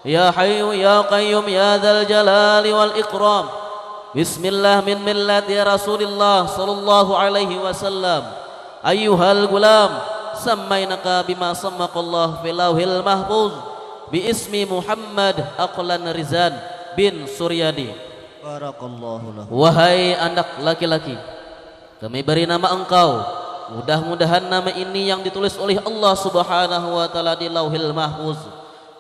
Ya Hayyu Ya Qayyum Ya Dzal Jalali wal Ikram. Bismillah min millati Rasulillah sallallahu alaihi wasallam. Ayyuhal gulam, sammainaka bima sammaqallah fil lauhil mahfuz bi ismi Muhammad Aqlan Rizan bin Suryadi. Barakallahu lahu. Wahai anak laki-laki, kami beri nama engkau. Mudah-mudahan nama ini yang ditulis oleh Allah Subhanahu wa taala di Lauhil Mahfuz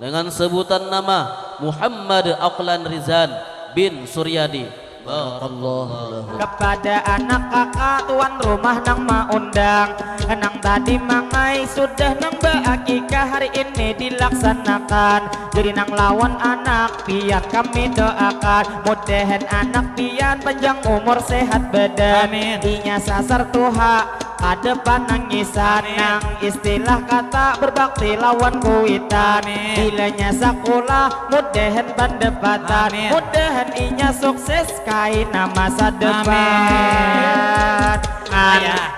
dengan sebutan nama Muhammad Aqlan Rizan bin Suryadi. Barakallahu lahu. Kepada anak kakak tuan rumah nang maundang, nang tadi mangai sudah nang beakikah hari ini dilaksanakan. Jadi nang lawan anak pian kami doakan, mudahan anak pian panjang umur sehat badan. Inya sasar tuha kadepan nangisan, nang istilah kata berbakti lawan kuitan. Bilanya sekolah mudahan pandepatan, mudahan inya sukses kaina masa depan.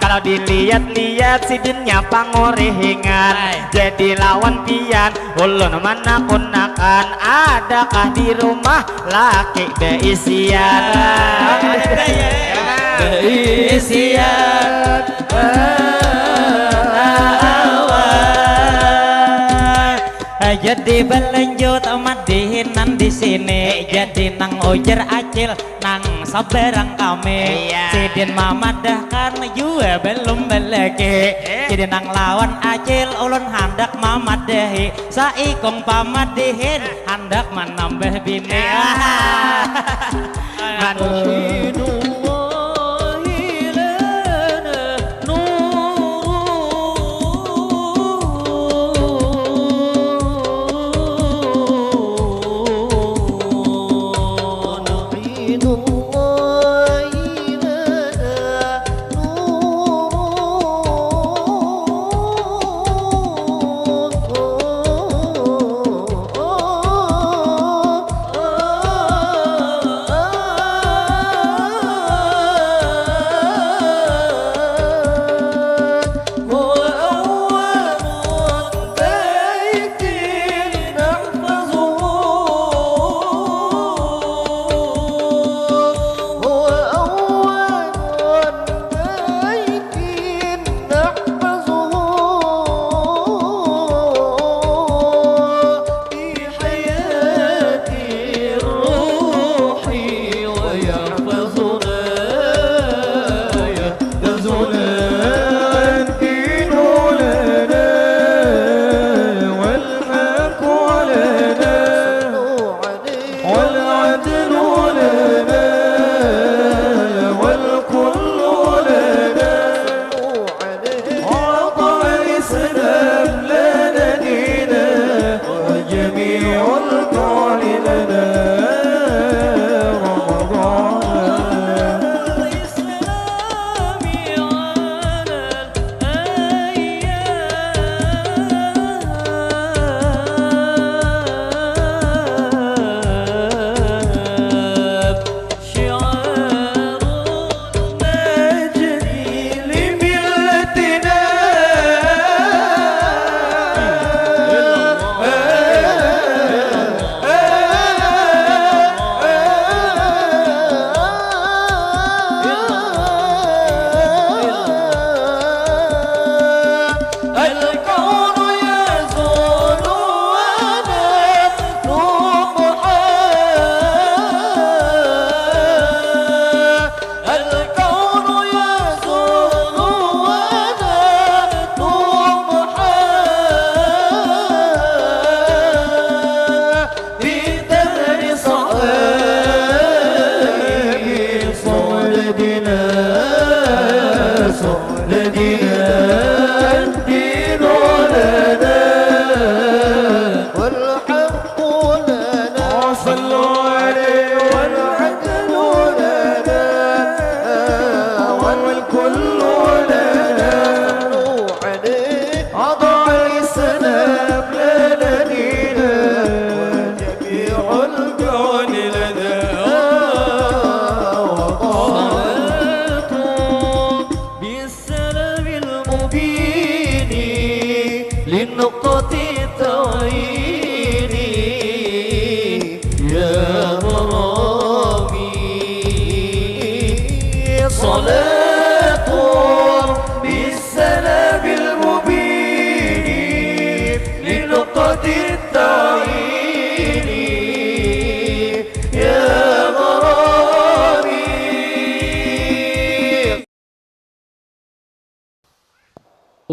Kalau dilihat-lihat si dinnya pangorihingan, jadi lawan pian ulun mana kunakan. Adakah di rumah laki beisian? Beisian. Jadi berlanjut madihinan di sini, jadi nang ujar acil nang sabarang kami. Sidin mamadahkan juga belum belege, jadi nang lawan acil ulun handak mamadahi. Saikong pamadihin handak menambah bini.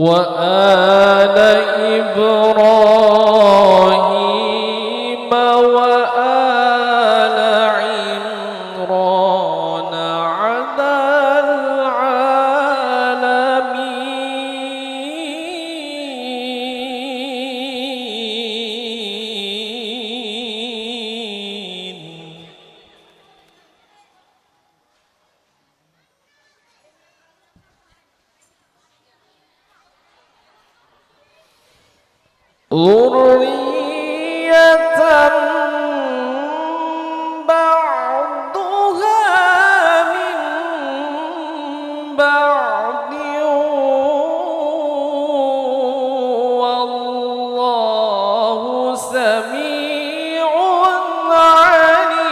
وآل إبراهيم وآل عمران على العالمين. ذرية بعضها من بعد والله سميع عليم.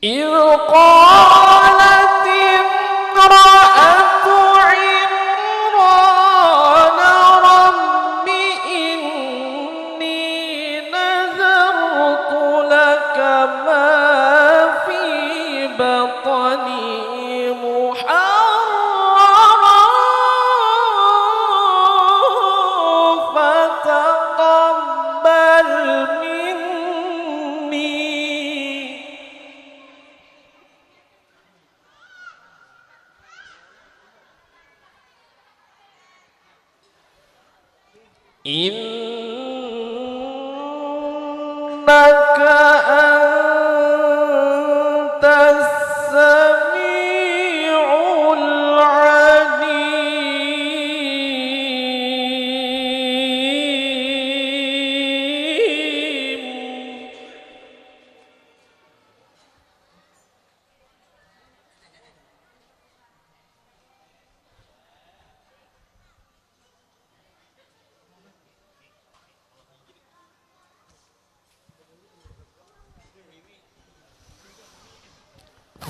إذ قالت امرأة عمران رب إني نذرت لك ما في بطني محررا فتقبل مني إنك أنت السميع العليم.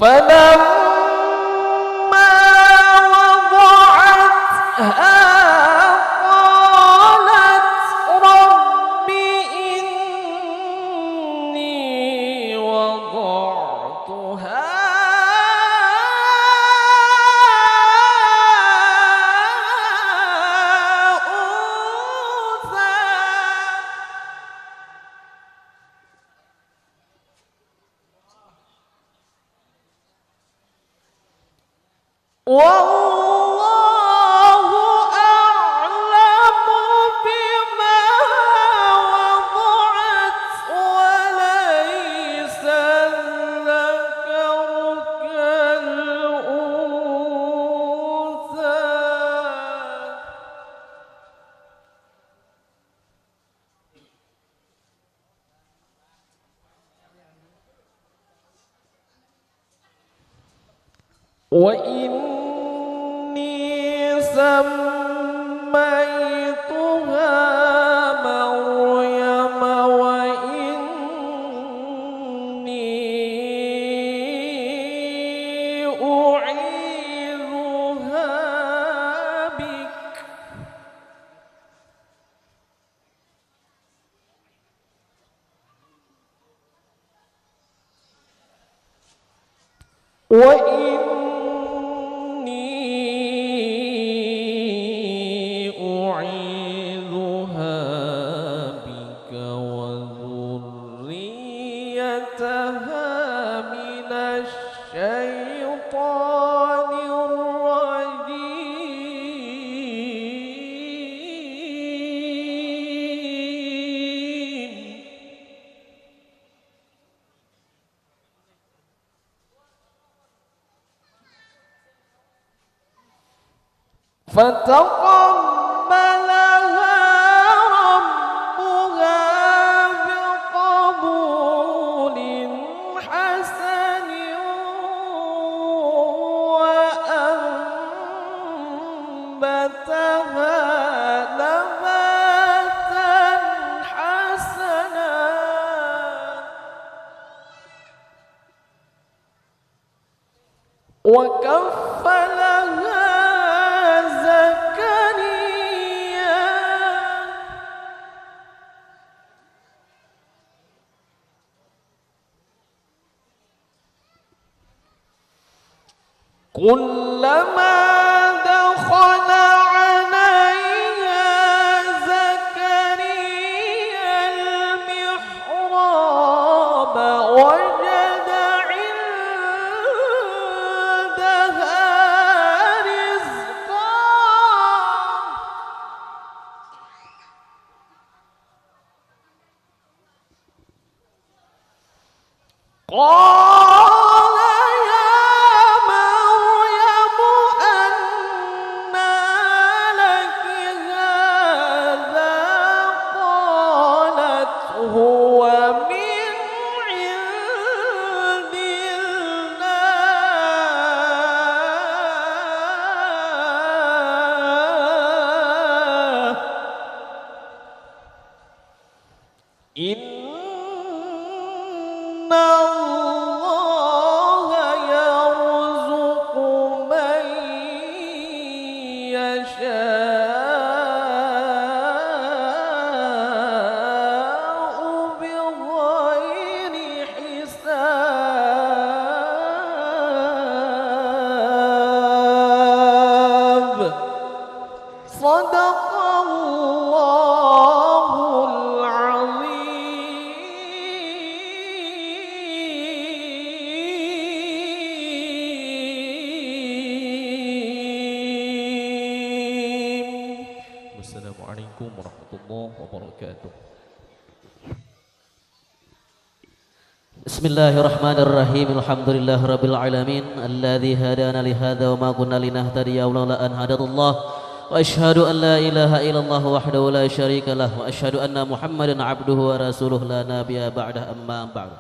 فلما وضعتها قالت رب إني وضعتها أنثى والله أعلم بما وضعت وليس الذكر كالأنثى. وإني سميتها مريم وإني أعيذها بك وإني أعيذها بك وذريتها من الشيطان الرجيم. فتقبلها ربها بقبول حسن وأنبتها نباتا حسنا وكفلها زكريا كلما دخل عليها زكريا المحراب وجد عندها رزقا قال يا مريم أنى لك هذا قالت هو من عند الله إن الله يرزق من يشاء بغير حساب صدق الله العظيم. Wassalamualaikum warahmatullahi wabarakatuh. Bismillahirrahmanirrahim. Alhamdulillahirabbil alamin alladzi hadana li hadza wa ma kunna linahtadiya laula an hadallah. Wa asyhadu an la ilaha illallah wahdahu la syarika lah wa asyhadu anna Muhammadan abduhu wa rasuluhu la nabiyya ba'dah amma ba'd.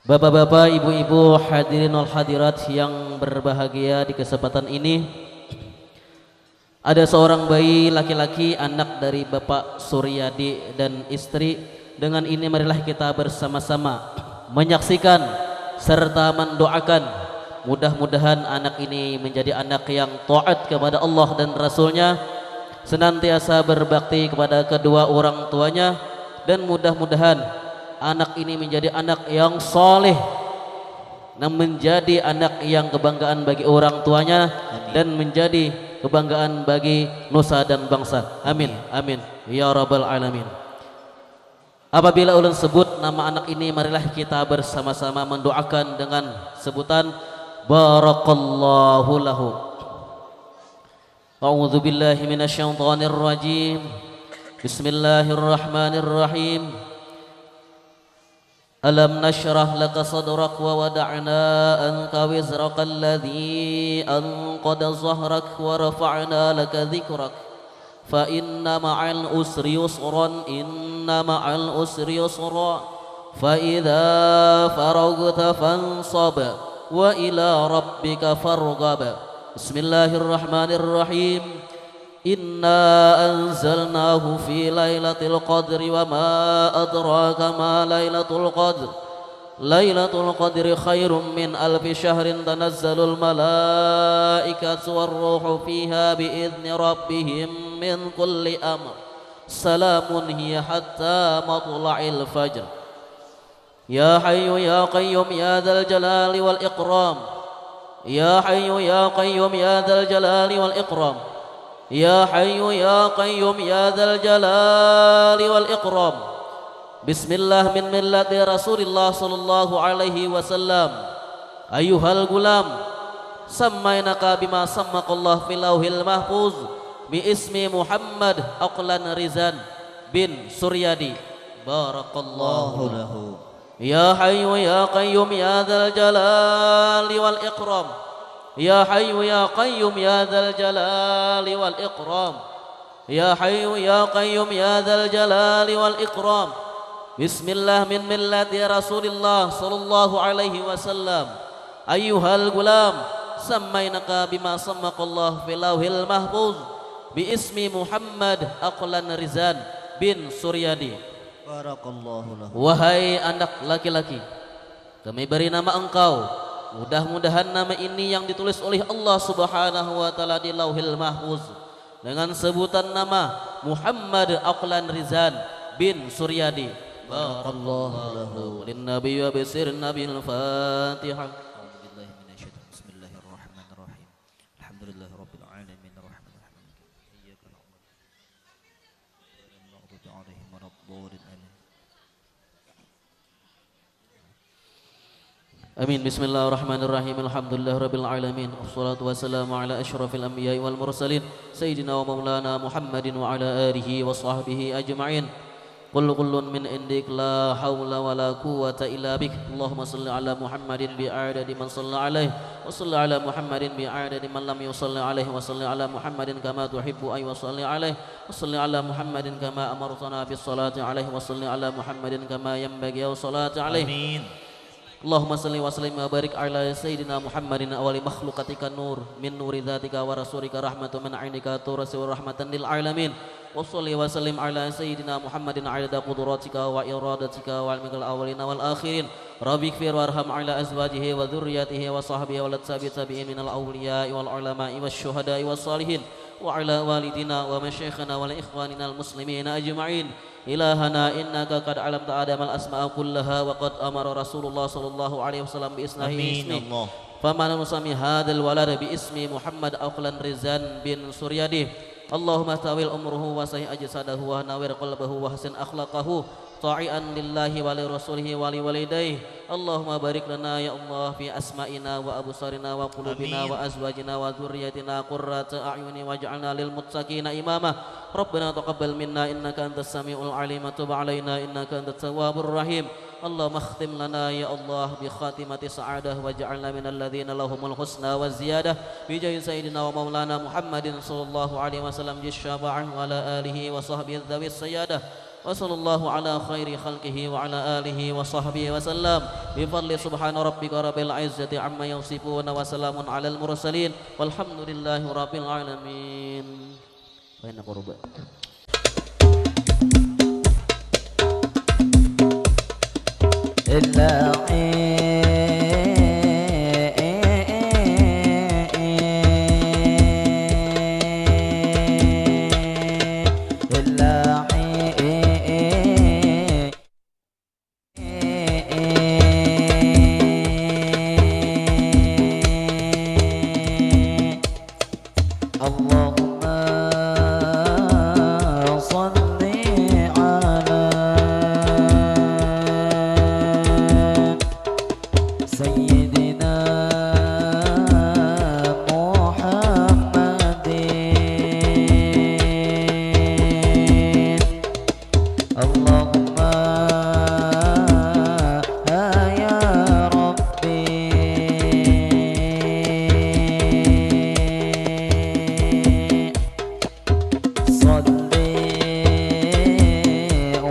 Bapak-bapak, ibu-ibu, hadirin wal hadirat yang berbahagia, di kesempatan ini ada seorang bayi laki-laki anak dari Bapak Suryadi dan istri. Dengan ini marilah kita bersama-sama menyaksikan serta mendoakan mudah-mudahan anak ini menjadi anak yang taat kepada Allah dan Rasulnya, senantiasa berbakti kepada kedua orang tuanya, dan mudah-mudahan anak ini menjadi anak yang soleh dan menjadi anak yang kebanggaan bagi orang tuanya dan menjadi kebanggaan bagi nusa dan bangsa. Amin, amin ya rabbal alamin. Apabila ulun sebut nama anak ini, marilah kita bersama-sama mendoakan dengan sebutan barakallahu lahu. A'udzu billahi minasyaitonir rajim. Bismillahirrahmanirrahim. Alam nashrah laka sadrak wa wada'na anka wizraka alladhi anqada zahrak wa rafa'na laka dhikrak fa inna ma'al usri yusran inna ma'al usri yusra fa idza faraghta fansab wa ila rabbika farghab. Bismillahirrahmanirrahim. Inna anzalnahu fi lailatul qadri wa ma adraka ma lailatul qadr. Lailatul qadri khairum min alfi syahrin tanazzalul malaikatu warruhu fiha biizni rabbihim min kulli amr. Salamun hiya hatta matla'il fajr. Ya hayyu ya qayyum ya dzal jalali wal ikram. Ya hayyu ya qayyum ya dzal jalali wal ikram. Ya hayyu ya qayyum ya dzal jalali wal ikram. Bismillah min millati Rasulillah sallallahu alaihi wasallam. Ayyuhal gulam, sammainaka bima sammaqallah fil lauhil mahfuz bi ismi Muhammad Aqlan Rizan bin Suryadi. Barakallahu lahu. Ya hayyu ya qayyum ya dzal jalali wal ikram. Ya hayyu ya qayyum ya dzal jalali wal ikram. Ya hayyu ya qayyum ya dzal jalali wal ikram. Bismillah min millati Rasulillah sallallahu alaihi wasallam. Ayyuhal gulam, sammainaka bima sammaqallah fil lauhil mahfuz bi ismi Muhammad Aqlan Rizan bin Suryadi. Barakallahu lahu. Wahai anak laki-laki, kami beri nama engkau mudah-mudahan nama ini yang ditulis oleh Allah Subhanahu wa taala di Lauhil Mahfuz dengan sebutan nama Muhammad Aqlan Rizan bin Suryadi. Barakallahu lahu lin nabiy wa bisir nabil Fatihah. Bismillahirrahmanirrahim. Alhamdulillahirabbil alamin arrahmanir rahim. Iyyaka na'budu wa iyyaka nasta'in. Amin. Bismillahirrahmanirrahim. Alhamdulillahirabbil alamin. Wassalatu wassalamu ala asyrafil anbiya'i wal mursalin sayyidina wa maulana Muhammadin wa ala alihi wa sahbihi ajma'in. Qul kullun min indik la haula wala quwwata illa bik. Allahumma shalli ala Muhammadin bi'adadi man shalla alaihi wa shalli ala Muhammadin bi'adadi man lam yusalli alaihi wa shalli ala Muhammadin kama tuhibbu ay wa shalli alaihi wa shalli ala Muhammadin kama amartana bis salati alaihi wa shalli ala Muhammadin kama yanbaghi wa salati alaihi. Amin. Allahumma salli wa sallim wa barik ala sayyidina Muhammadin awali makhlukatika nur min nuri dhatika wa rasulika rahmatu min ainika turasi wa rahmatan lil alamin. Wa salli wa sallim ala sayyidina Muhammadin adada qudratika wa iradatika wa ilmikal awalina wal akhirin. Rabbi ighfir warham ala azwajihi wa dhurriyyatihi wa sahbihi wa tabi'in minal awliya'i wal ulama'i was syuhada'i was salihin wa ala walidina wa masyayikhina wal ikhwanina al muslimina ajma'in. Ilahana innaka qad alamta adamal asma'a kullaha wa qad amara Rasulullah sallallahu alaihi wasallam bi isnahi ismi. Faman musami hadzal walad bi ismi Muhammad Aqlan Rizan bin Suryadi. Allahumma tawil umruhu wa sahih ajsadahu wa nawir qalbahu wa hasin akhlaqahu ta'ian lillahi wa li rasulihi wa li walidayhi. Allahumma barik lana ya Allah fi asma'ina wa absarina wa qulubina wa azwajina wa dzurriyyatina qurrata a'yuni waj'alna lil muttaqina imama. Rabbana taqabbal minna innaka antas samiul alim wa tub alaina innaka antat tawwabur rahim. Allahumma khtim lana ya Allah bi khatimati sa'adah waj'alna minal ladzina lahumul husna wa ziyadah bi jahi sayyidina wa maulana Muhammadin sallallahu alaihi wasallam bisyafa'ah wa ala alihi wa sahbihi dzawis sayyadah. Wa sallallahu ala khairi khalqihi wa ala alihi wa sahbihi wa sallam bi fadli subhana rabbika rabbil izzati amma yasifun wa salamun alal mursalin walhamdulillahi rabbil alamin. Wa inna qurba إلا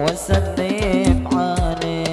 وسلم عليه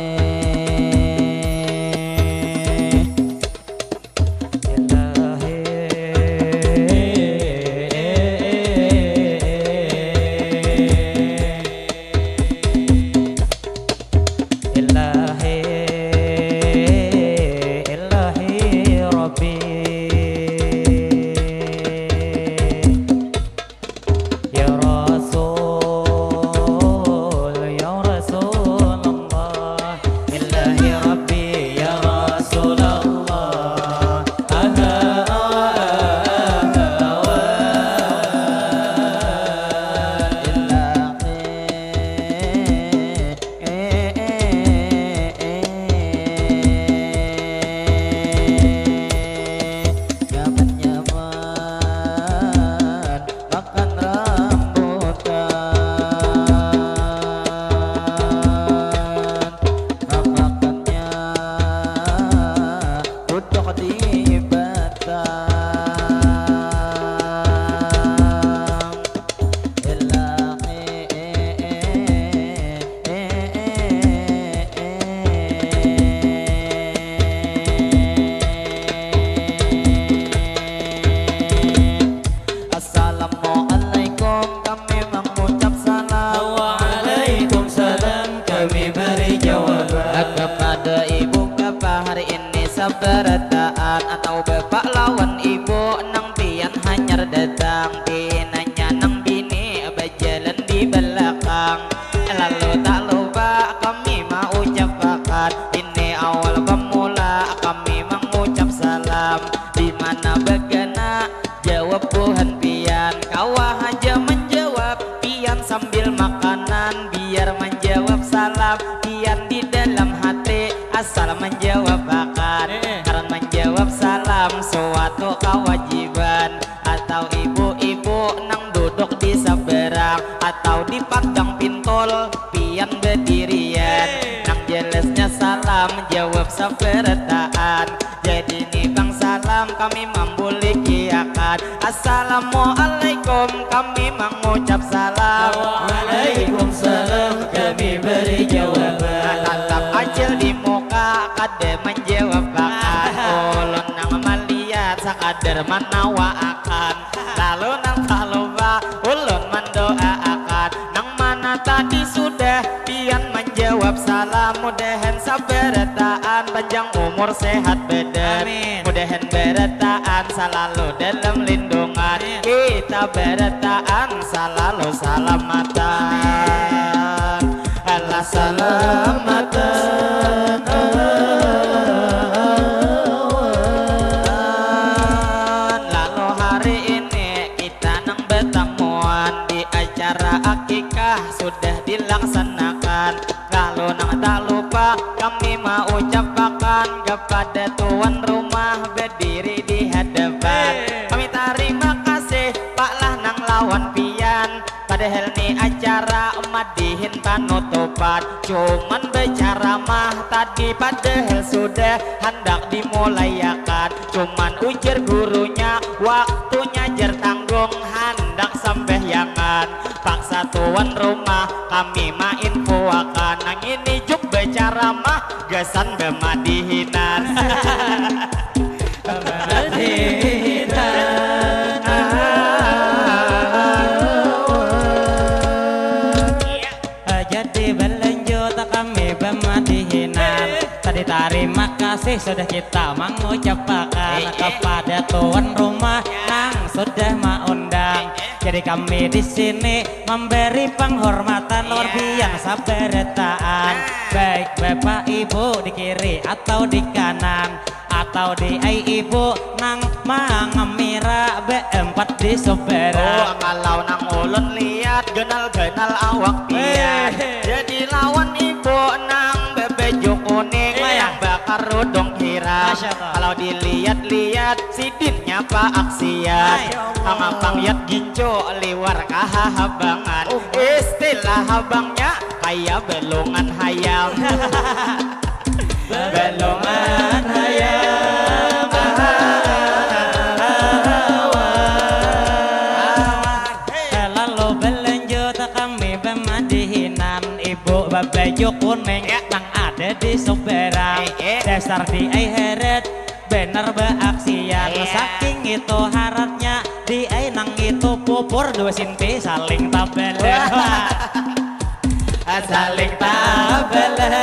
sabarataan atau bapak lawan ibu nang pian hanyar datang pinanya nang bini berjalan di belakang lalu tak lupa kami mau ucapkan ini awal pemula kami mengucap salam di mana begana jawab Tuhan pian kawah aja menjawab pian sambil makanan biar menjawab salam pian di dalam hati asal menjawab akan karena menjawab salam suatu kewajiban atau ibu-ibu nang duduk di seberang atau di padang pintol pian berdirian nang jelasnya salam jawab sabarataan jadi nih bang salam kami membulikiakan assalamualaikum kami mengucap salam Waalaikumsalam kami beri jawaban. tatap acil di muka kade menjawab akan ulun nang melihat sakadar menawa akan lalu nang tak lupa ulun mendoa akan nang mana tadi sudah pian menjawab salam mudahan sabarataan panjang umur sehat badan mudahan berataan selalu dalam lindungan kita berataan selalu salamatan Allah salamatan lalu hari ini kita nang bertemuan di acara akikah sudah dilaksanakan lalu nang tak lupa kami mau ucapkan kepada tuan rumah berdiri di hadapan kami terima kasih Pak lah nang lawan pian padahal ni acara madihin panutupan cuman bicara mah tadi padahal sudah hendak dimulayakan cuman ujar gurunya waktunya jar tanggung hendak sembahyangan paksa tuan rumah kami main puakan nang ini juk bicara mah gesan bemadihinan jadi berlanjut kami bermadihinan tadi terima kasih sudah kita mengucapkan kepada tuan rumah nang sudah mengundang jadi kami di sini memberi penghormatan luar biasa berataan baik bapak ibu di kiri atau di kanan atau di ibu nang mangamira B4 di seberang kalau nang ulun lihat genal-genal awak pian jadi lawan ibu nang bebejuk kuning yang bakar rudong kira kalau dilihat-lihat sidinnya pak aksian sama pangyat ginco liwar kahabangan istilah abangnya kayak belungan hayam belungan hayam lalu berlanjut kami bermadihinan ibu bebejuk kuning nang ada di seberang dasar di heret bener beaksian saking itu harapnya di nang itu pupur dua sinti saling tabelan saling tabelan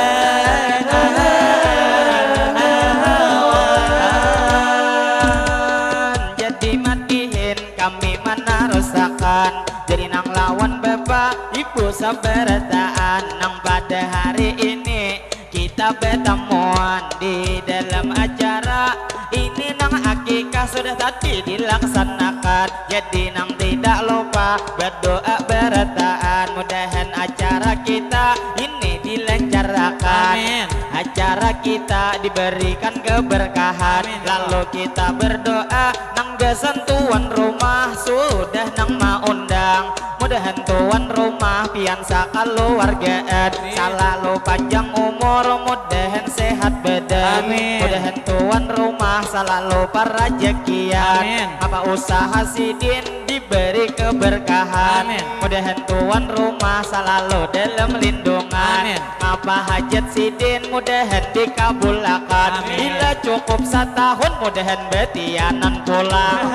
jadi matihin kami menarusakan jadi nang lawan bapak ibu sabarataan nang pada hari ini kita bertemuan di dalam acara ini nang akikah sudah tadi dilaksanakan jadi nang tidak lupa berdoa berataan mudahan acara kita ini dilancarkan acara kita diberikan keberkahan lalu kita berdoa nang gesan tuan rumah sudah nang maundang mudahan tuan rumah piansa keluargaan selalu panjang umur mudahan sehat badan mudahan tuan rumah selalu perrezekian apa usaha sidin diberi keberkahan mudahan tuan rumah selalu dalam lindungan apa hajat sidin mudahan dikabulkan bila cukup setahun mudahan betianan pulang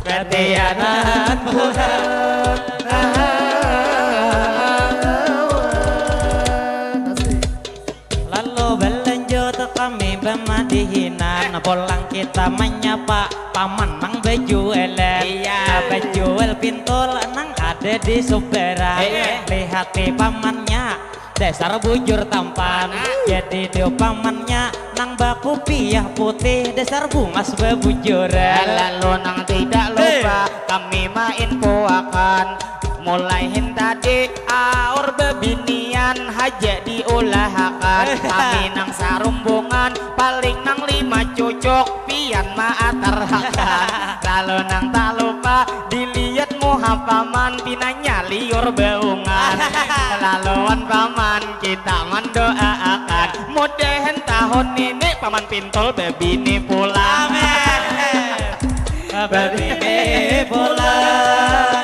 betianan pulang lalu berlanjut kami bemadihinan pulang kita menyapa paman mang baju elen baju el pintul nang ada di Suberan lihat pamannya dasar bujur tampan jadi dia pamannya nang baku piah putih dasar bungas bebujuran lalu nang tidak lupa kami main puakan mulai tadi aur bebinian haja diulahakan kami nang sarumbungan paling nang 5 cucuk pian maatarhakan lalu nang tak lupa dilihat muha paman pinanya liur beungan laluan paman kita mendoakan mudahan tahun ini paman pintul bebini pulang bebini pulang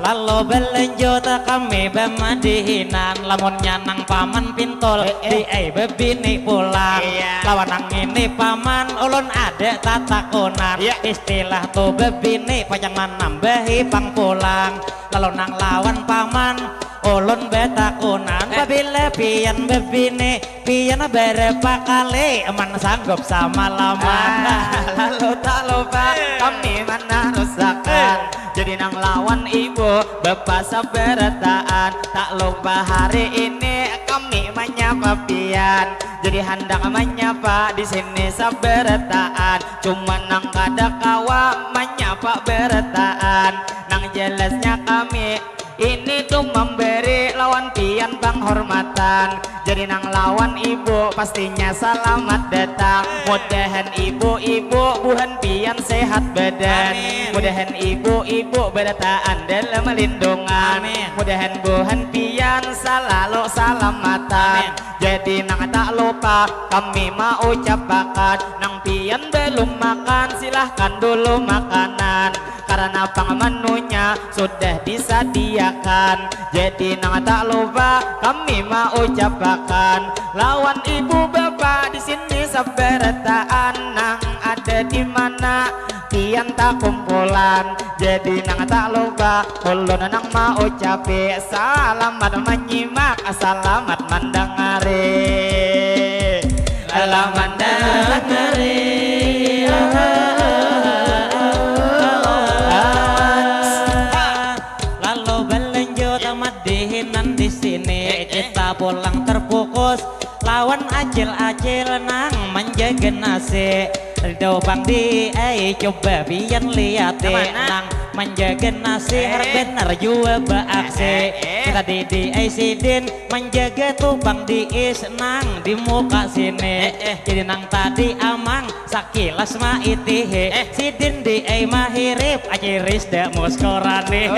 lalu belanjut kami bemadihinan lamunnya nang paman pintul di bebini pulang lawan nang ini paman ulun ada tatakunan istilah tuh bebini pajang menambahi pang pulang lalu nang lawan paman ulun betakunan babila pian bebini pian berapa kali eman sanggup sama lama lalu tak lupa kami mana rusakan jadi nang lawan ibu bapak sabarataan tak lupa hari ini kami menyapa pian jadi hendak menyapa di sini sabarataan cuma nang kada kawa menyapa berataan nang jelasnya kami ini tuh memberi lawan pian penghormatan jadi nang lawan ibu pastinya selamat datang mudahan ibu-ibu buhan pian sehat badan mudahan ibu-ibu berataan dalam lindungan mudahan buhan pian selalu selamatan jadi nang tak lupa kami mau ucapakan nang pian belum makan silahkan dulu makanan karena pang menunya sudah disediakan jadi nang tak lupa kami mau ucapakan lawan ibu bapak di sini sabarataan nang ada di mana pian tak kumpulan jadi nang tak lupa ulun nang mau ucapi selamat menyimak selamat mendengari selamat mendengari madihinan di sini kita pulang terfokus lawan acil-acil nang menjaga nasi dobang di coba biar lihat nang menjaga nasi harus benar juga beraksi kita di sidin menjaga tubang di is nang di muka sini jadi nang tadi amang sakilas ma itihe sidin di mahirip aciris dak muskorane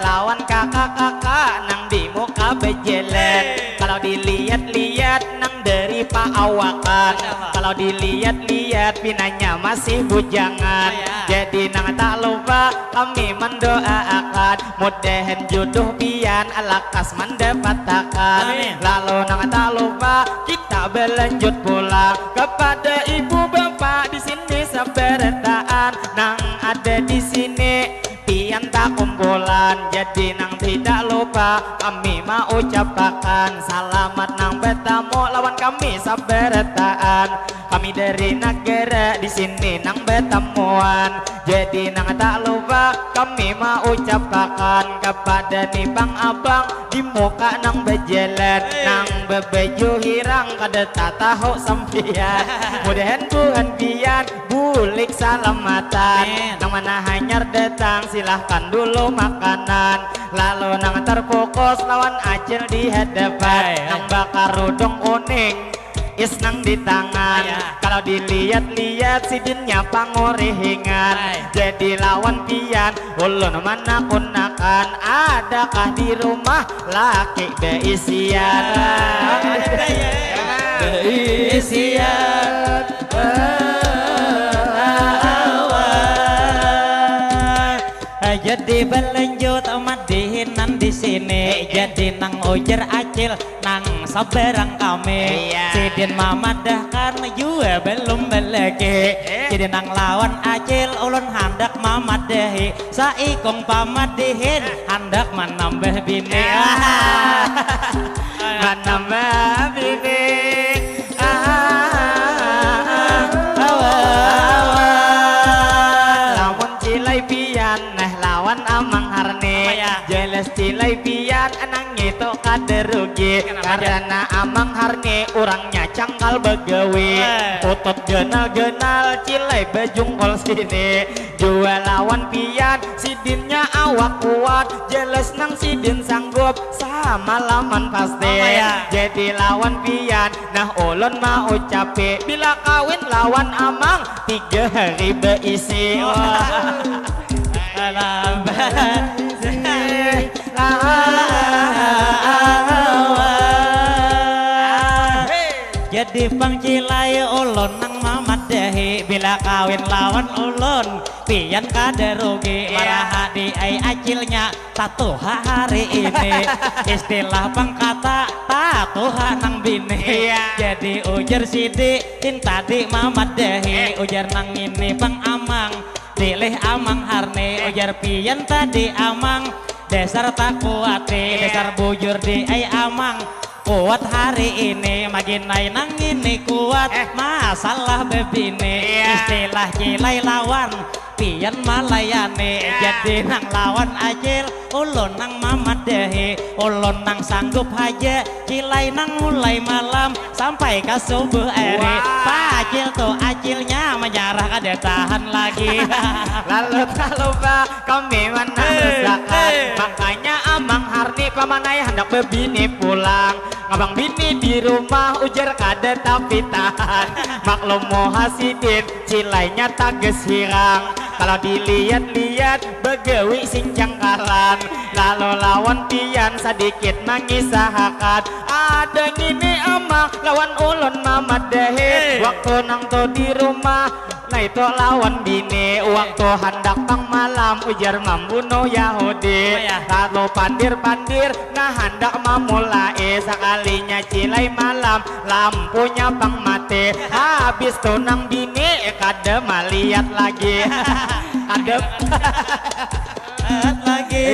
lawan kakak-kakak nang di muka bejelet kalau dilihat-lihat nang dari paawakan kalau dilihat-lihat pinanya masih bujangan jadi nang tak lupa kami mendoakan mudahan jodoh pian alakas mendapatkan lalu nang tak lupa kita berlanjut pulang kepada ibu bapak di sini sabarataan nang ada di sini pian tak kumpulan jadi nang tidak lupa kami mau ucapakan selamat nang bertamu lawan kami sabarataan kami dari negara di sini nang bertemuan jadi nang tak lupa kami mau ucapakan kepada nih bang abang di muka nang berjalan nang bebeju hirang kada tak tahu sampian mudahan buhan pian bulik salamatan nang mana hanyar datang silahkan dulu makanan lalu nang terfokus lawan acil di hadapan nang bakar rudong kuning is nang di tangan kalau dilihat-lihat sidinnya pangurihingan jadi lawan pian ulun mana kunakan adakah di rumah laki beisian beisian jadi berlanjut madihinan di sini jadi jadi nang ujar acil nang sabarang kami sidin mamadahkan juga belum belege jadi nang lawan acil ulun handak mamadahi saikong pamadihin handak menambah bini menambah bini lawan cilai pian nah lawan amang harne jelas cilai pian nang itu kada rugi karena amang harne orangnya cangkal begawi otot genal-genal cilai bejungkol sini jual lawan pian sidinnya awak kuat jelas nang sidin sanggup sama laman pasti jadi lawan pian nah ulun mau capek bila kawin lawan amang 3 hari beisi jadi pangcilai ulun nang mamadahi bila kawin lawan ulun pian kada rugi marah di acilnya tatuha hari ini istilah pangkata tatuha nang bini jadi ujar sidik tadi mamadahi ujar nang ini pang amang dilih amang harne ujar pian tadi amang dasar tak kuati dasar bujur di amang kuat hari ini maginai nang ini kuat masalah bebini istilah kilai lawan pian malayane jadi nang lawan acil ulun nang mamadahi ulun nang sanggup aja kilai nang mulai malam sampai ke subuh eri pacil tuh acilnya menyarah kada tahan lagi lalu tak lupa kami menangsakan makanya amang harni pamanai hendak bebini pulang ngabang bini di rumah ujar kada tapi tahan maklum mau hasidin cilainya tages hirang kalau dilihat-lihat begawi sing cangkaran lalu lawan pian sedikit mengisahkan ada gini amang lawan ulun mamadahi waktu nang to di rumah nah itu lawan bini waktu hendak pang malam ujar membunuh Yahudi lalu pandir-pandir nah hendak memulai sekalinya cilai malam lampunya pang mati habis tunang bini kada melihat lagi adep lagi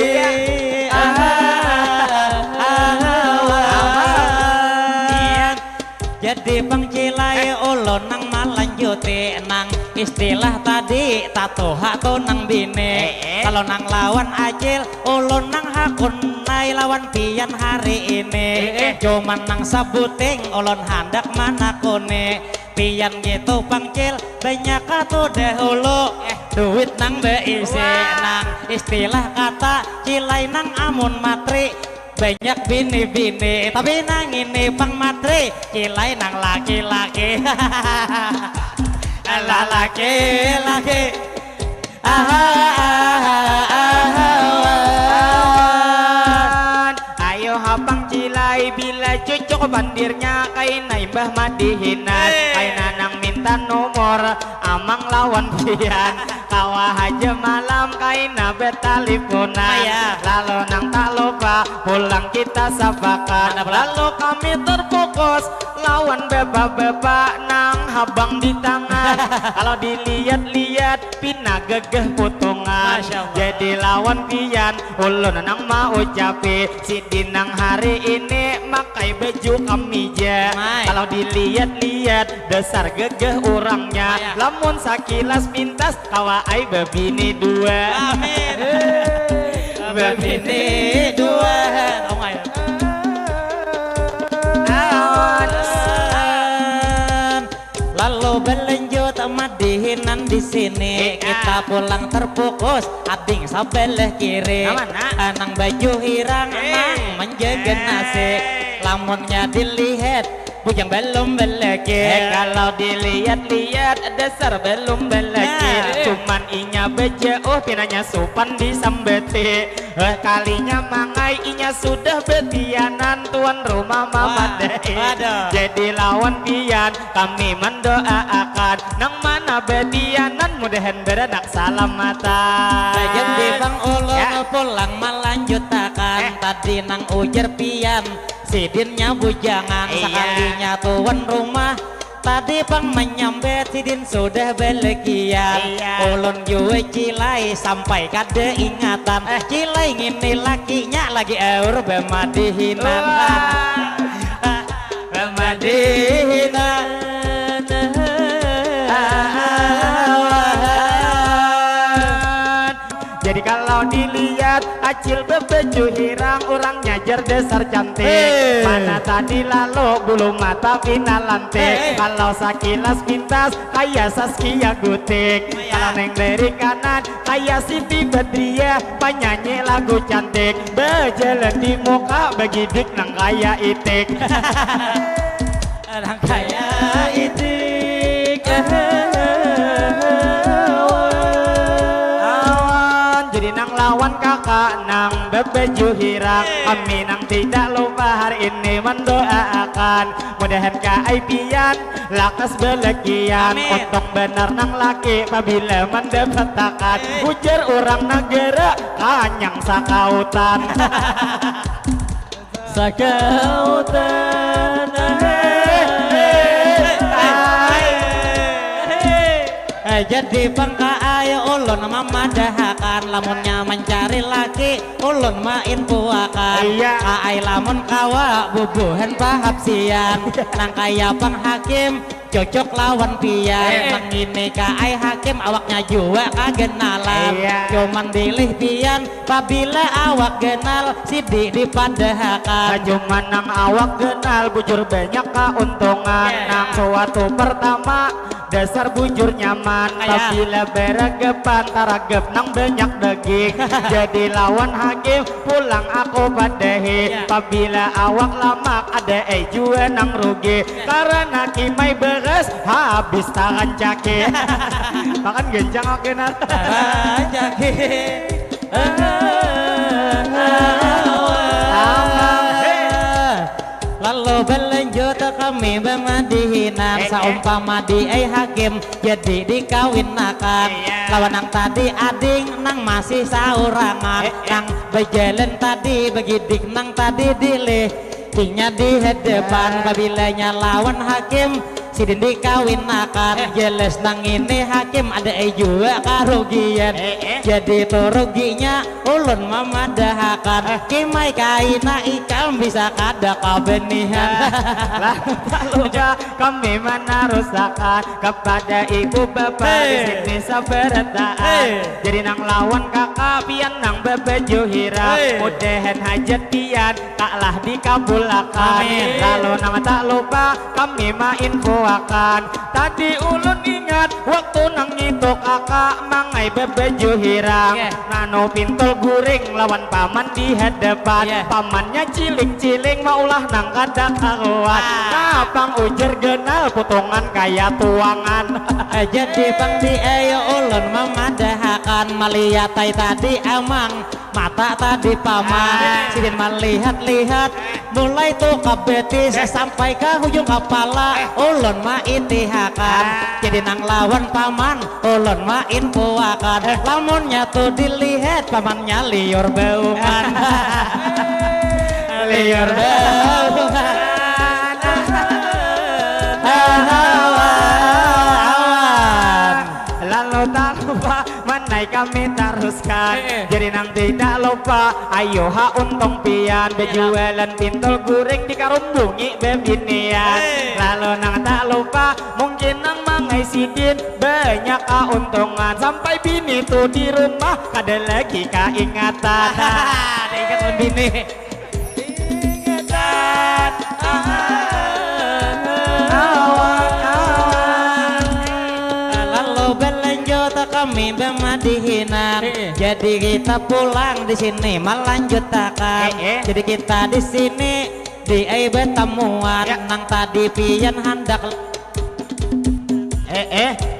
jadi pangcilai ulun nang malanjuti nang istilah tadi tatuha to nang bini kalau nang lawan acil ulun nang hakun nai lawan pian hari ini cuman nang sabuting ulun handak manakune pian gitu pangcil banyak atuh dahulu duit nang beisi nang istilah kata cilai nang amun matri banyak bini-bini tapi nang ini pang matri cilai nang laki-laki laki-laki ayo hapang cilai bila cucuk bandirnya kaina imbah madihinan kaina nang minta nomor amang lawan pian kawah aja malam kaina betalipunan lalu nang tak lupa pulang kita sabakan lalu kami terfokus lawan beba-beba nang habang di tangan kalau dilihat-lihat pina gegeh putungan jadi lawan pian ulun nang mau capi sidin nang hari ini makai baju kamija kalau dilihat-lihat dasar gegeh orangnya lamun sakilas pintas kawai bebini dua amin bebini dua lalu berlanjut madihinan di sini kita pulang terfokus ading sabelah kiri nang baju hirang nang menjaga nasi lamunnya dilihat bujang belum belaki kalau dilihat-lihat dasar belum belaki cuman inya beje pinanya supan disambeti kalinya mangai inya sudah betianan tuan rumah mamadahi jadi lawan pian kami mendoakan nang mana betianan mudahan beranak salamatan jadi bang ulun pulang melanjutakan tadi nang ujar pian sidinnya bujangan sekalinya tuan rumah tadi pang menyambet sidin sudah belegian ulun juwe cilai sampai kada ingatan cilai ngini lakinya lagi eur bemadihinan bemadihinan jadi kalau dilihat acil bebeju hirang orang nyajar dasar cantik mana tadi lalu bulu mata final lantik kalau sakilas pintas kayak Saskia Gutik kalau neng dari kanan kayak Siti Badriah penyanyi lagu cantik berjalan di muka begidik nang kayak Itik nang kayak Itik jadi nang lawan kakak nang bebeju hirang kami nang tidak lupa hari ini mendoakan mudahan keaipian lakas belegian untung benar nang laki apabila mendapatakan ujar orang negara kanyang sakautan sakautan jadi bangka ayo ulun memadahakan lamunnya mencari laki ulun main puakan ai lamun kawa bubuhan pahap sian nang kaya pang hakim cocok lawan pian nang ini ai hakim awaknya juga kagenalan cuman dilih pian apabila awak kenal sidik dipadahakan cuman nang awak kenal bujur banyak keuntungan nang suatu pertama dasar bujur nyaman apabila beregepan taragep nang banyak daging jadi lawan hakim pulang aku padahi apabila awak lamak ada jua nang rugi karena kimai beres habis tangan caki makan genjang oke nal caki lalu berlanjut kami bemadihinan saumpama di hakim jadi dikawinakan lawan nang tadi ading nang masih saurangan nang berjalan tadi begidik nang tadi dilih tingnya di hadapan kabilanya lawan hakim sidin dikawinakan jelas nang ini hakim ada juga karugian jadi itu ruginya ulun memadahakan kimai kaina ikam bisa kada kabenihan lah tak lupa kami menarusakan kepada ibu bapak di sini sabarataan jadi nang lawan kakak pian nang bebeju hirap mudahan hajat pian taklah dikabulakan lalu nang tak lupa kami main akan tadi ulun ingat waktu nang itu kakak mangai bebeju hirang nano pintul guring lawan paman di hadapan pamannya ciling-ciling maulah nang kada karuan napang ujar genal potongan kaya tuangan jadi pang di ayo ulun memadahakan melihatai tadi amang mata tadi paman sidin melihat-lihat mulai tuh kabetis sampai ke ujung kepala ulun ma itihakan jadi nang lawan paman ulun main puakan lamunnya tuh dilihat pamannya liur beungan liur beungan lalu tak lupa menai kami teruskan jadi nang tidak lupa ayo ha untung pian bejualan pintul guring dikarumbungi bebinian lalu nang tak lupa mungkin nang mangai sidin banyak keuntungan sampai bini tuh di rumah kada lagi keingatan diingat bini ingatan kami bemadihinan jadi kita pulang di sini melanjutkan jadi kita di sini di betemuan nang tadi pian hendak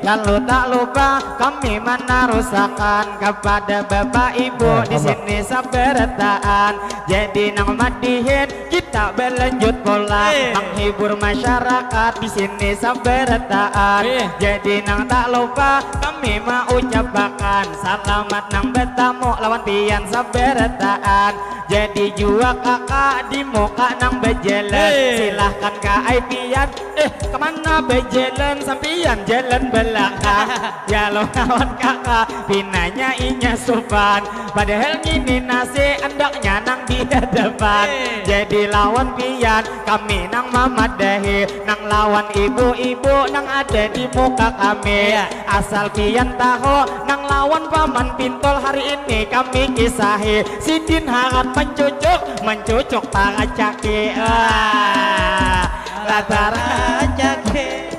Lalu tak lupa kami menarusakan kepada bapak ibu di sini sabarataan. Jadi nang madihin kita berlanjut pola menghibur masyarakat di sini sabarataan. Jadi nang tak lupa kami mau ucapkan selamat nang bertamu lawan pian sabarataan. Jadi jua kakak di muka nang berjalan silahkan kak pian kemana berjalan sampian jalan belakang ya lo kawan kakak pinanya inya sopan padahal gini nasi endaknya nang di hadapan. Jadi lawan pian kami nang mamadahi nang lawan ibu-ibu nang ada di muka kami asal pian tahu nang lawan paman pintol hari ini kami kisahi sidin harap mencucuk para caki latara caki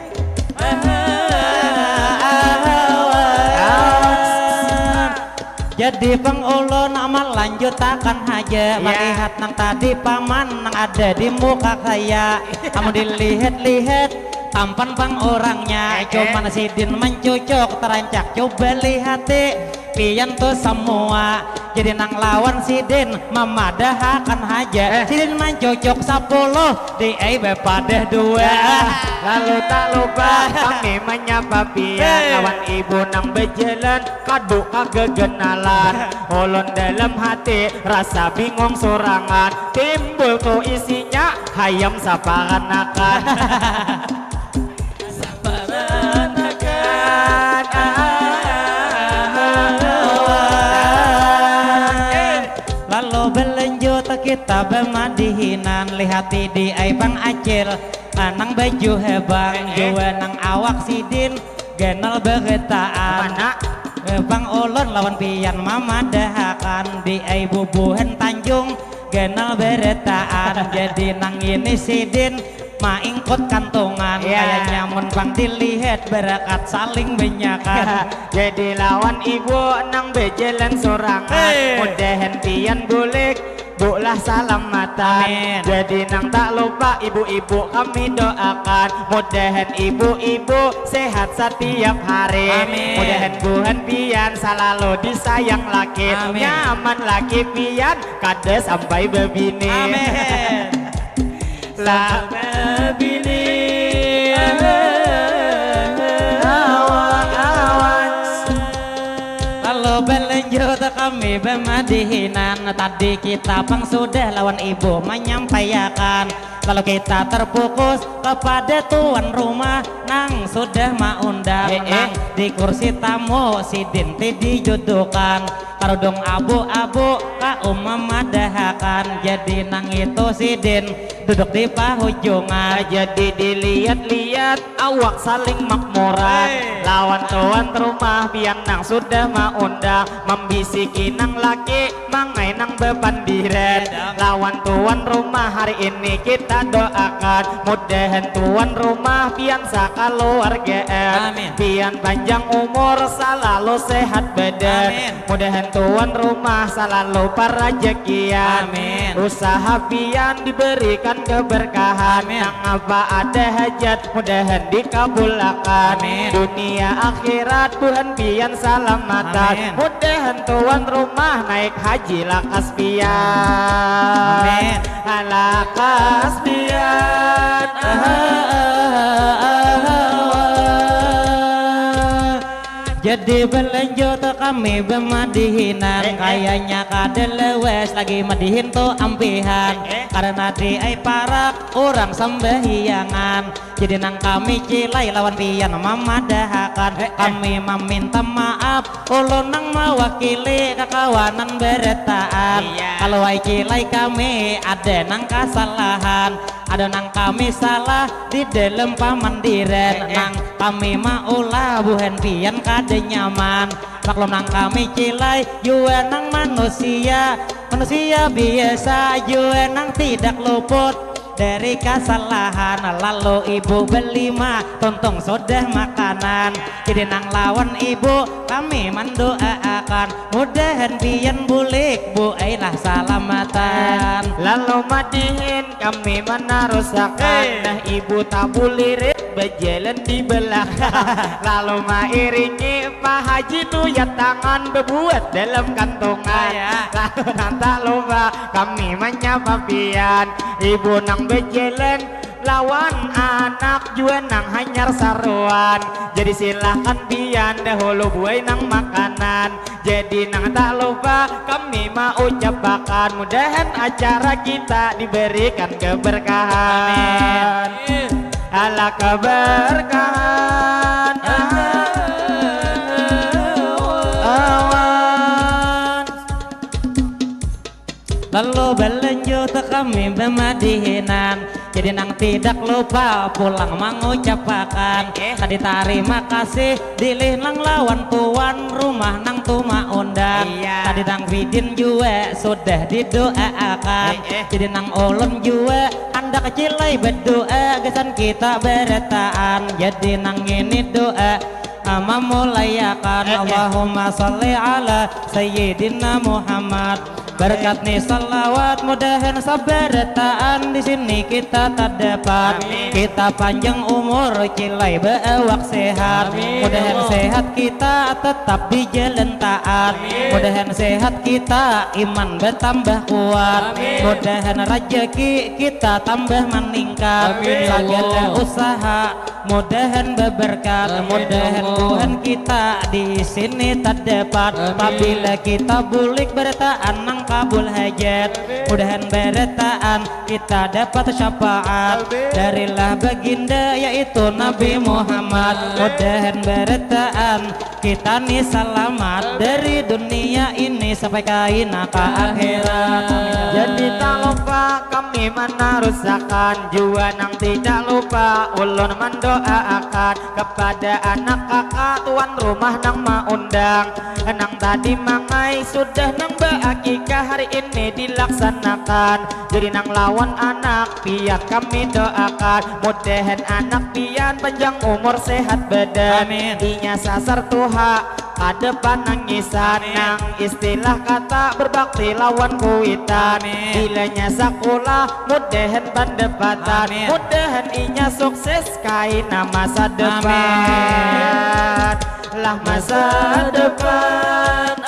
jadi pengulun amal lanjut akan haja melihat nang tadi paman nang ada di muka saya kamu dilihat-lihat tampan bang orangnya cuman sidin mencucuk terancak coba lihat pian tuh semua jadi nang lawan sidin memadahkan haja sidin mencucuk 10 di pada 2 lalu tak lupa kami menyapa pian lawan ibu nang berjalan kadu kagegenalan ulun dalam hati rasa bingung sorangan timbul tuh isinya hayam saparanakan lalu berlanjut kita bermadihinan lihat di aibang acil nang baju hebang jua nang awak sidin genal beretaan bang ulun lawan pian mamadahakan di bubuhan Tanjung genal beretaan jadi nang ini sidin maingkut kantongan kayak nyamun bang dilihat berakat saling benyakan jadi lawan ibu nang berjalan sorangan mudahan pian bulik bulah salamatan jadi nang tak lupa ibu-ibu kami doakan mudahan ibu-ibu sehat setiap hari mudahan buhan pian selalu disayang laki nyaman laki pian kada sampai bebini sampai bini lalu berlanjut kami bermadihinan tadi kita pang sudah lawan ibu menyampaikan lalu kita terfokus kepada tuan rumah nang sudah maundang nang di kursi tamu sidin dijodohkan karudung abu-abu ka memadahakan jadi nang itu sidin duduk di pahujungan jadi dilihat-lihat awak saling makmuran lawan tuan rumah pian nang sudah maundang membisiki nang laki mangai nang bepandiran lawan tuan rumah hari ini kita doakan mudahan tuan rumah pian sakaluargaan pian panjang umur selalu sehat badan mudahan tuan rumah selalu parajekian usaha pian diberikan keberkahan yang apa ada hajat mudahan dikabulkan dunia akhirat Tuhan pian salamatan mudahan tuan rumah naik haji lakas pian lakas pian jadi berlanjut kami bermadihinan kayaknya kada lewes lagi madihin tuh ampihan karena di parak orang sembahiangan jadi nang kami cilai lawan pian memadahakan kami meminta maaf ulun nang mewakili kekawanan beretaan kalau ai cilai kami ada nang kesalahan ada nang kami salah di dalam pamandiran nang kami maulah buhen pian kada nyaman maklum nang kami cilai jua nang manusia biasa jua nang tidak luput dari kesalahan. Lalu ibu beli tontong sodah makanan, jadi nang lawan ibu kami mendoakan mudahan pian bulik bu ailah salamatan. Lalu madihin kami menarusakan, nah ibu tabulirit berjalan di belakang. Lalu mairingi Pak Haji nuyat tangan berbuat dalam kantongan. Lalu tak lupa kami menyapa pian, ibu nang berjalan lawan anak juga nang hanyar saruan. Jadi silahkan pian dahulu buai nang makanan. Jadi nang tak lupa kami mau ucapkan mudahan acara kita diberikan keberkahan. Ala keberkahan awan. Lalu berlanjut kami bermadihinan, jadi nang tidak lupa pulang mengucapkan tadi terima kasih dilih nang lawan tuan rumah nang tuma undang. Tadi nang Widin juga sudah didoakan, jadi nang ulun juga anda kecilai berdoa gesan kita beretaan. Jadi nang ini doa memulayakan Allahumma sholli ala sayyidina Muhammad. Berkat nih salawat mudahan sabartaan di sini kita tak dapat. Kita panjang umur cilai beawak sehat. Mudahan sehat kita tetap di jalan taat. Mudahan sehat kita iman bertambah kuat. Mudahan rezeki kita tambah meningkat. Segala usaha mudahan berberkat. Mudahan Tuhan kita di sini tak dapat. Apabila kita bulik bertaan nang kabul hajat, mudahan beretaan kita dapat syafaat darilah baginda yaitu Nabi Muhammad. Mudahan beretaan kita nih selamat dari dunia ini sampai kaina ke akhirat. Jadi tak lupa kami menarusakan juga nang tidak lupa ulun mendoakan kepada anak kakak tuan rumah nang maundang. Nang tadi mangai sudah nang beakikah hari ini dilaksanakan. Jadi nang lawan anak pian kami doakan mudahan anak pian panjang umur sehat badan. Inya sasar Tuhan ada panangisan nang istilah kata berbakti lawan kuitan. Bilanya sekolah mudahan pendapatan, mudahan inya sukses kaina masa depan. Lah masa depan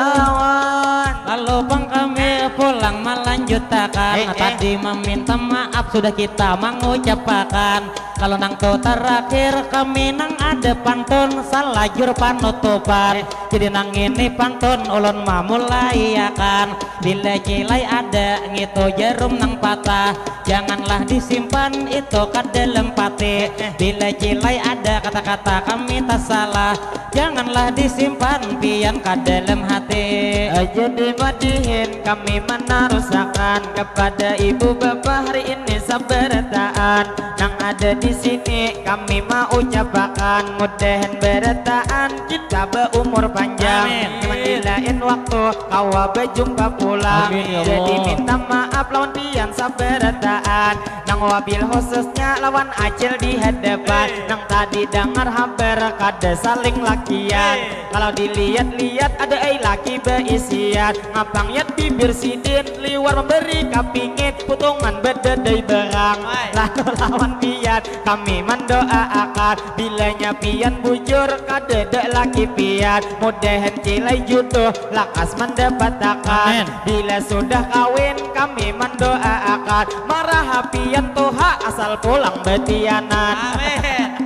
awan. Lalu bang kami pulang melanjutkan. Tadi meminta maaf sudah kita mengucapkan. Kalau nang to terakhir kami nang ada pantun salajur panutupan. Jadi nang ini pantun ulun mamulai akan. Bila cilai ada ngito jarum nang patah, janganlah disimpan itu ke dalam pati. Bila cilai ada kata-kata kami tak salah, janganlah disimpan pian ke dalam hati. Jadi madihin kami menarusakan kepada ibu bapak hari ini sabarataan nang ada di sini kami mau ucapkan mudahan berataan kita berumur panjang. Dilain waktu kawa berjumpa pulang. Jadi minta maaf lawan pian sabarataan nang wabil khususnya lawan acil di hadapan. Nang tadi dengar hampir kada saling lakian. Kalau dilihat-lihat ada laki berisian ngapang yat bibir sidin liwar memberi kapingit putungan bedadai berang. Lalu lawan pian kami mendoakan bilanya pian bujur kadedek laki pian mudahan cilai jodoh lakas mendapatkan. Bila sudah kawin kami mendoakan marah pian toha asal pulang betianan. Amin.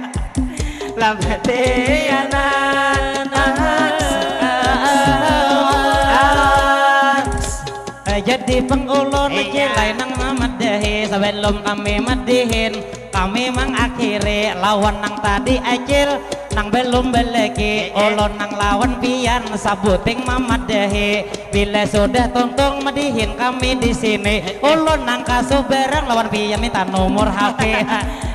Lah betianan jadi pengulun cilai nang memadahi sebelum kami madihin kami mengakhiri lawan nang tadi acil nang belum beleki ulun nang lawan pian sabuting mamadahi bila sudah tuntung medihin kami di sini ulun nang kasuberang lawan pian minta nomor HP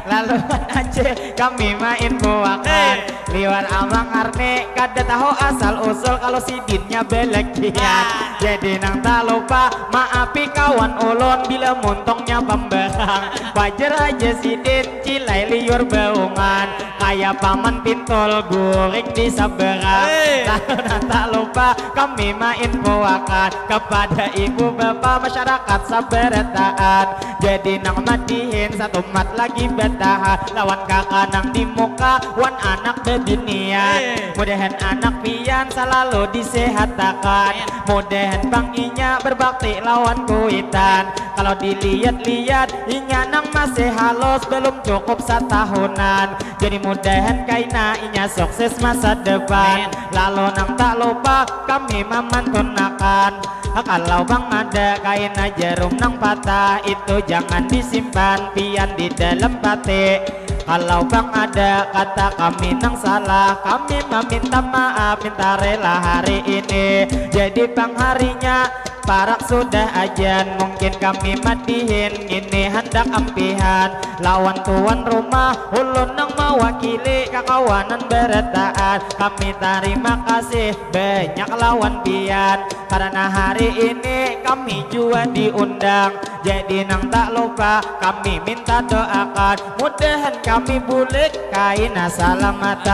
lalu aja kami main buakan liwat amang arne kada tahu asal usul kalau sidinnya belekian jadi nang tak lupa maafi kawan ulun bila muntongnya pembarang wajar aja sidin cilai liur baungan kayak paman pintol goreng di saberang lalu nang tak lupa kami main buakan kepada ibu bapak masyarakat sabarataan jadi nang madihin satu mat lagi bertahan lawan kakak nang di muka wan anak bedinian mudahan anak pian selalu disehatakan mudahan bang inya berbakti lawan kuitan kalau dilihat-lihat inya nang masih halus belum cukup setahunan jadi mudahan kaina inya sukses masa depan lalu nang tak lupa kami memantunakan kalau bang ada kaina jarum nang patah itu jangan disimpan pian di dalam batik kalau bang ada kata kami nang salah kami meminta maaf minta rela hari ini jadi bang harinya parak sudah ajan mungkin kami matihin ini hendak ampihan lawan tuan rumah ulun nang mewakili kakawanan berataan kami terima kasih banyak lawan pian karena hari ini kami juga diundang jadi nang tak lupa kami minta doakan mudahan kami bulik kaina salamatan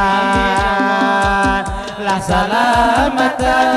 lah salamatan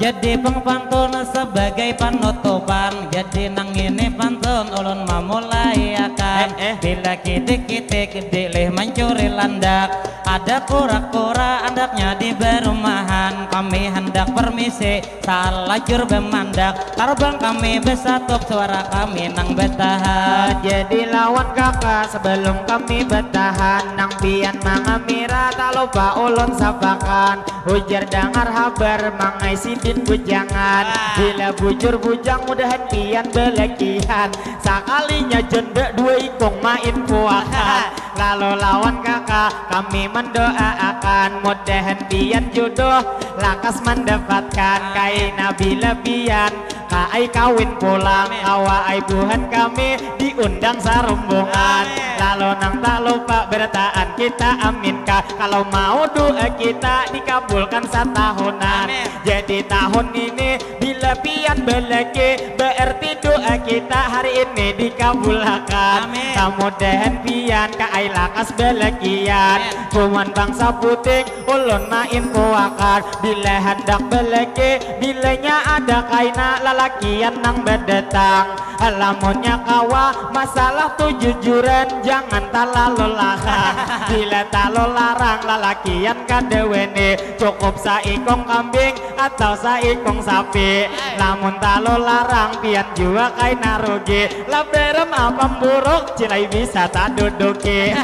jadi pangpantun sebagai penutupan jadi nang ini pantun ulun memulai akan bila kitik-kitik dilih mencuri landak ada kura-kura andaknya di berumahan kami hendak permisi salah jur bemandak terbang kami besatuk suara kami nang betahan jadi lawan kakak sebelum kami bertahan nang pian mangamira tak lupa ulun sabakan ujar dengar habar mangai sidin bujangan bila bujur bujang mudahan pian belekian sekalinya jendek dua ikong main puakan lalu lawan kakak kami mendoakan mudahan pian jodoh lakas mendapatkan kaina bila pian kai kawin pulang kawa ibuhan kami diundang sarumbungan lalu nang tak lupa bertaan kita aminkan kalau mau doa kita dikabulkan setahunan jadi tahun ini bila pian belaki berarti doa kita hari ini dikabulkan mudahan pian kai lakas belekian cuman bangsa puting ulun main puakan bila hendak belaki bilanya ada kaina lalakian nang berdatang lamunnya kawa masalah tuh jujuran jangan terlalu larang bila terlalu larang lalakian kadewene cukup saikong kambing atau saikong sapi lamun terlalu larang pian juga kaina rugi laberem apa buruk cilai bisa tak duduki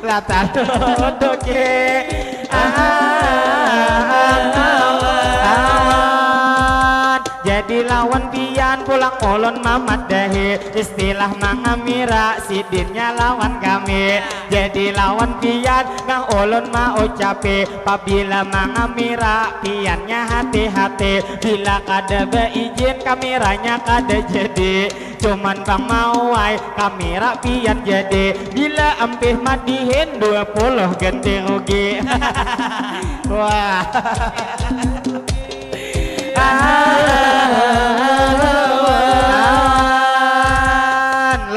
lah tak duduki jadi lawan pian pulang ulun mamadahi istilah mangamira sidinnya lawan kami jadi lawan pian ngah ulun mau ucapi pabila mangamira piannya hati-hati bila kada beizin kameranya kada jadi cuman bang mawai kamera pian jadi bila ampih madihin 20 ganti rugi wah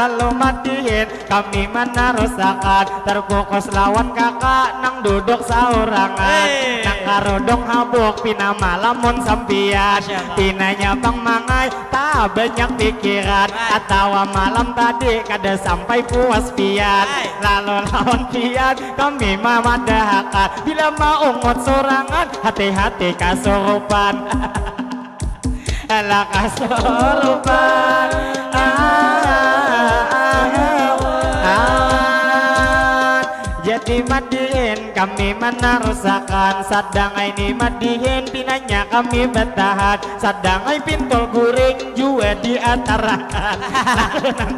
lalu matihin kami menarusakan terfokus lawan kakak nang duduk saurangan nang karodong habuk pina malamun sampian pinanya bang mangai tak banyak pikiran atau malam tadi kada sampai puas pian lalu lawan pian kami memadahakan bila mau ngot sorangan hati-hati kasurupan ala kasurupan jadi madihin kami menarusakan sadang ini madihin pinanya kami bertahan sadangai pintul guring juga diatarakan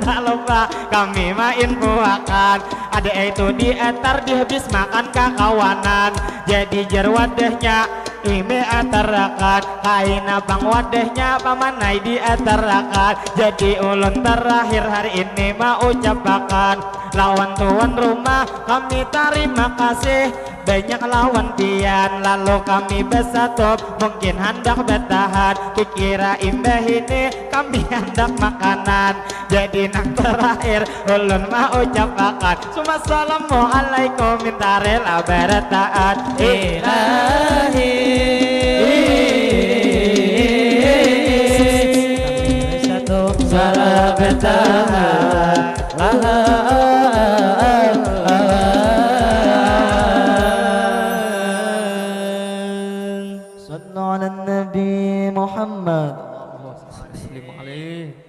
tak lupa kami main puakan ada itu diatar dihabis makan kakawanan jadi jer wadahnya ini atarakan kain abang wadahnya pamanai diatarakan jadi ulun terakhir hari ini mau ucapakan lawan tuan rumah kami terima kasih banyak lawan pian lalu kami bersatu mungkin hendak bertahan kukira imbah ini kami hendak makanan jadi nang terakhir ulun mau ucapakan cuma assalamualaikum minta rela bertaat ilahi salah bertahan Sallu ala Nabi Muhammad. Muslim alaih